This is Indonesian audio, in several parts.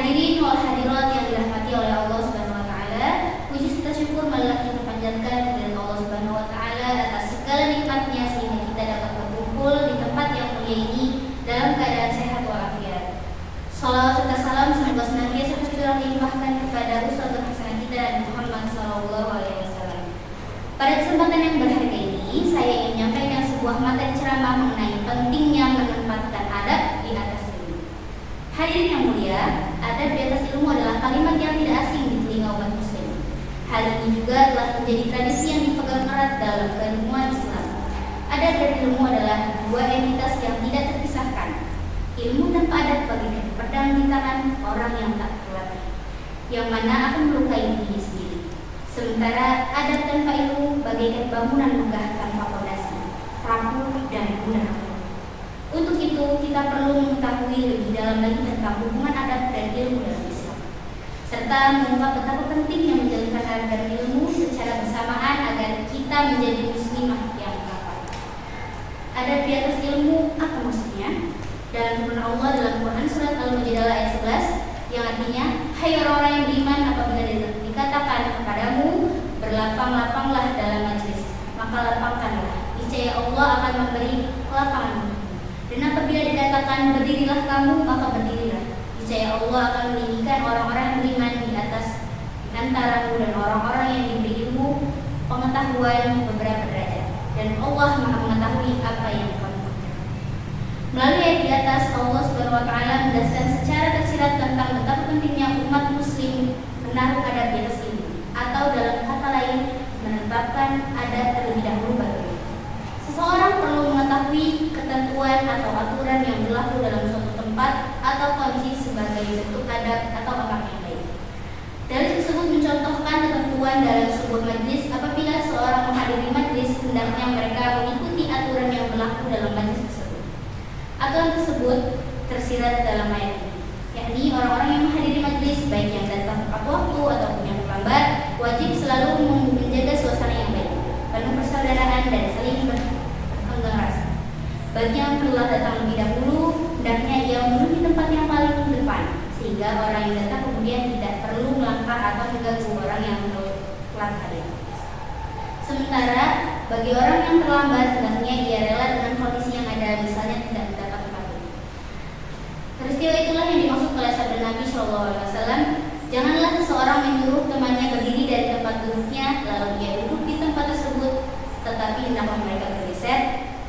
Hadirin wal hadirat yang dirahmati oleh Allah Subhanahu wa taala, puji serta syukur marilah kita panjatkan kepada Allah Subhanahu wa taala atas segala nikmatnya sehingga kita dapat berkumpul di tempat yang mulia ini dalam keadaan sehat walafiat. Salawat serta salam semoga senantiasa tercurah dilimpahkan kepada uswatun hasanah kita dan Muhammad sallallahu alaihi wasallam. Pada kesempatan yang berharga ini, saya ingin menyampaikan sebuah materi ceramah mengenai pentingnya menempatkan adab di atas ilmu. Hadirin yang mulia, adab di atas ilmu adalah kalimat yang tidak asing di telinga umat muslim. Hal ini juga telah menjadi tradisi yang dipegang erat dalam keilmuan Islam. Adab dan ilmu adalah dua entitas yang tidak terpisahkan. Ilmu tanpa adab bagaikan pedang di tangan orang yang tak terlatih, yang mana akan melukai dirinya sendiri. Sementara adab tanpa ilmu bagaikan bangunan megah tanpa fondasi, rapuh dan mudah. Untuk itu, kita perlu mengetahui lebih dalam lagi tentang hubungan adab dan ilmu dalam Islam, serta mengungkap betapa pentingnya menjalankan adab dan ilmu secara bersamaan agar kita menjadi muslimah yang kafah. Adab di atas ilmu, apa maksudnya? Dalam firman Allah dalam Quran surat Al-Mujadalah ayat 11 yang artinya, hai orang-orang yang beriman, apabila dikatakan kepadamu berlapang-lapanglah dalam majlis, maka lapangkanlah, niscaya Allah akan memberi kelapangan. Dan apabila dikatakan berdirilah kamu, maka berdirilah, niscaya Allah akan meninggikan orang-orang yang beriman di atas antaramu dan orang-orang yang diberi ilmu pengetahuan beberapa derajat, dan Allah Maha mengetahui apa yang kamu kerjakan. Melalui ayat di atas, Allah Subhanahu wa taala menjelaskan secara tersirat tentang betapa pentingnya umat muslim menaruh adab di atas ilmu, atau dalam kata lain menetapkan adab terlebih dahulu baru. Seseorang perlu mengetahui ketentuan atau aturan yang berlaku dalam suatu tempat atau kondisi sebagai bentuk adab atau akhlak yang baik. Dalil tersebut mencontohkan ketentuan dalam sebuah majlis. Apabila seorang menghadiri majlis, hendaknya mereka mengikuti aturan yang berlaku dalam majlis tersebut. Aturan tersebut tersirat dalam ayat ini, yakni orang-orang yang menghadiri majlis, baik yang datang tepat waktu ataupun yang terlambat, wajib selalu menjaga suasana yang baik, penuh persaudaraan dan saling berenggang rasa. Bagi yang telah datang lebih dahulu, hendaknya ia menduduki tempat yang paling depan, sehingga orang yang datang kemudian tidak perlu melangkah atau mengganggu orang yang telat hadir. Sementara bagi orang yang terlambat, hendaknya ia rela dengan kondisi yang ada, misalnya tidak mendapat tempat duduk. Peristiwa itulah yang dimaksud oleh sabda Nabi SAW, janganlah seseorang menyuruh temannya berdiri dari tempat duduknya, lalu dia duduk di tempat tersebut, tetapi hendaklah mereka bergeser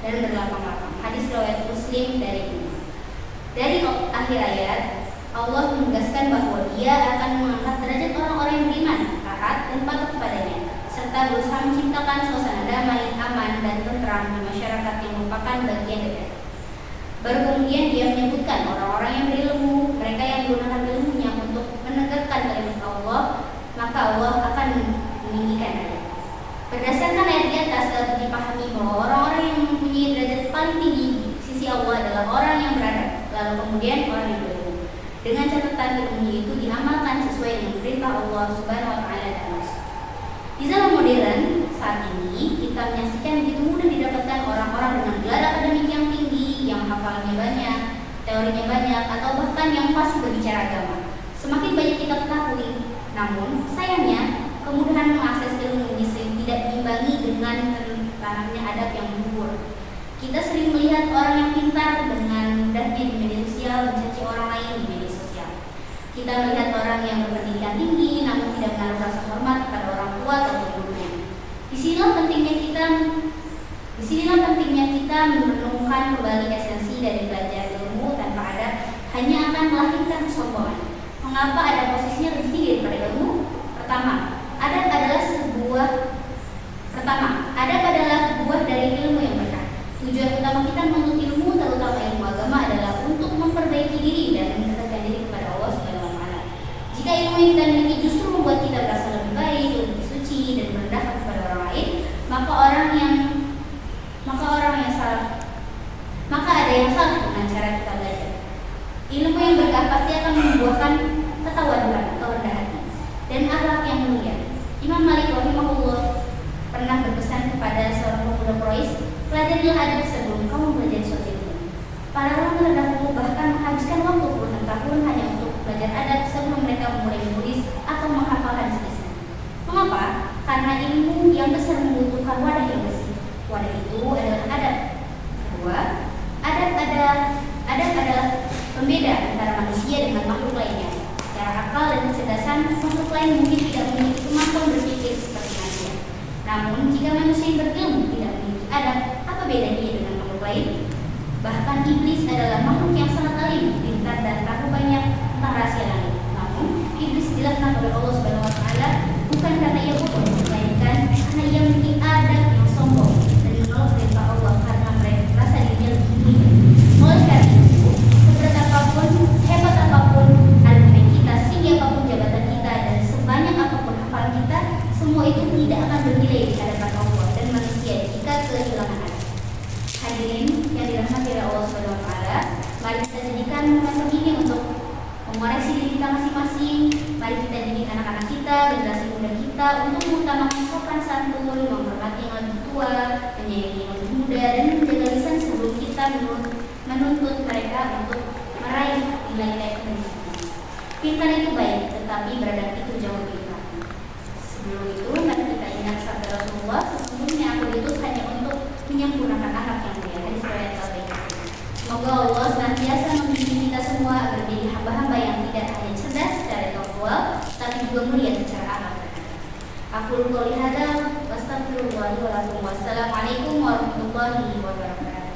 dan berlapang-lapang. Hadis riwayat Muslim dari ini. Dari akhir ayat, Allah menegaskan bahwa Dia akan mengangkat derajat orang-orang yang beriman, taat dan patuh kepadanya, serta berusaha menciptakan suasana damai, aman dan tentram di masyarakat yang merupakan bagian dari adab. Baru kemudian Dia menyebutkan orang-orang yang berilmu, mereka yang menggunakan ilmunya untuk menegakkan kalimat Allah, maka Allah akan meninggikan adab. Berdasarkan ayat di atas, dapat dipahami bahwa orang-orang yang mempunyai derajat paling tinggi di sisi Allah adalah orang yang beradab, lalu kemudian orang yang berilmu, dengan catatan ilmunya itu diamalkan sesuai dengan perintah Allah Subhanahu wa taala dan Rasul. Di zaman modern saat ini, kita menyaksikan begitu mudah didapatkan orang-orang dengan gelar akademik yang tinggi, yang hafalannya banyak, teorinya banyak, atau bahkan yang fasih berbicara agama. Semakin banyak kita ketahui, namun sayangnya kemudahan mengakses ilmu ini tidak diimbangi dengan tanamnya adab yang luhur. Kita sering melihat orang yang pintar dengan mudahnya di media sosial mencaci orang lain di media sosial. Kita melihat orang yang berpendidikan tinggi namun tidak menaruh rasa hormat kepada orang tua atau gurunya. Disinilah pentingnya kita merenungkan kembali esensi dari belajar ilmu tanpa adab hanya akan melahirkan kesombongan. Mengapa adab posisinya lebih tinggi daripada ilmu? Pertama, adab adalah buah dari ilmu yang berkah. Tujuan utama kita menuntut ilmu, terutama ilmu agama, adalah untuk memperbaiki diri dan mendekatkan diri kepada Allah Subhanahu wa taala. Jika ilmu yang kita miliki justru membuat kita merasa lebih baik, lebih suci dan merendahkan kepada orang lain, maka ada yang salah dengan cara kita belajar. Ilmu yang berkah pasti akan membuahkan ketawaduan atau rendah hati dan akhlak yang mulia. Imam Malik rahimahullah pernah berpesan kepada seorang pemuda Quraisy, pelajarilah adab sebelum kamu belajar suatu ilmu. Para ulama terdahulu bahkan menghabiskan waktu puluhan tahun hanya untuk belajar adab lain mungkin tidak memiliki kemampuan berpikir seperti manusia. Namun jika manusia yang berilmu tidak memiliki adab, apa bedanya ia dengan makhluk lain? Bahkan iblis adalah makhluk yang sangat alim, pintar dan tahu banyak tentang rahasia langit. Namun iblis dilaknat oleh Allah Subhanahu wa taala bukan karena ia bodoh, melainkan karena ia memiliki adab yang sombong dan menolak perintah Allah karena mereka merasa dirinya lebih mulia. Oleh karena itu, seberat apapun, hebat apapun argumen kita, setinggi apapun jabatan kita, dan sebanyak apapun hafalan kita, semua itu tidak akan bernilai di hadapan Allah dan manusia jika kehilangan adab. Hadirin yang dirahmati oleh Allah Subhanahu wa taala, mari kita jadikan momentum ini untuk mengoreksi diri kita masing-masing. Mari kita didik anak-anak kita, generasi muda kita untuk mengutamakan sopan santun, menghormati yang lebih tua, menyayangi yang lebih muda, dan menjaga lisan sebelum kita menuntut mereka untuk meraih nilai-nilai pendidikan. Pintar itu baik, tetapi beradab itu jauh lebih baik. Sebelum itu, mari kita ingat sabda Rasulullah, sesungguhnya aku diutus hanya untuk menyempurnakan anak yang mulia. Hadis riwayat Al-Baihaqi. Semoga Allah senantiasa membimbing kita semua agar menjadi hamba-hamba yang tidak hanya cerdas secara intelektual, tapi juga mulia secara akal. Aku qouli hadza wa astaghfirullah li wa lakum. Wassalamualaikum warahmatullahi wabarakatuh.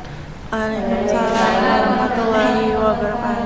Waalaikumsalam warahmatullahi wabarakatuh.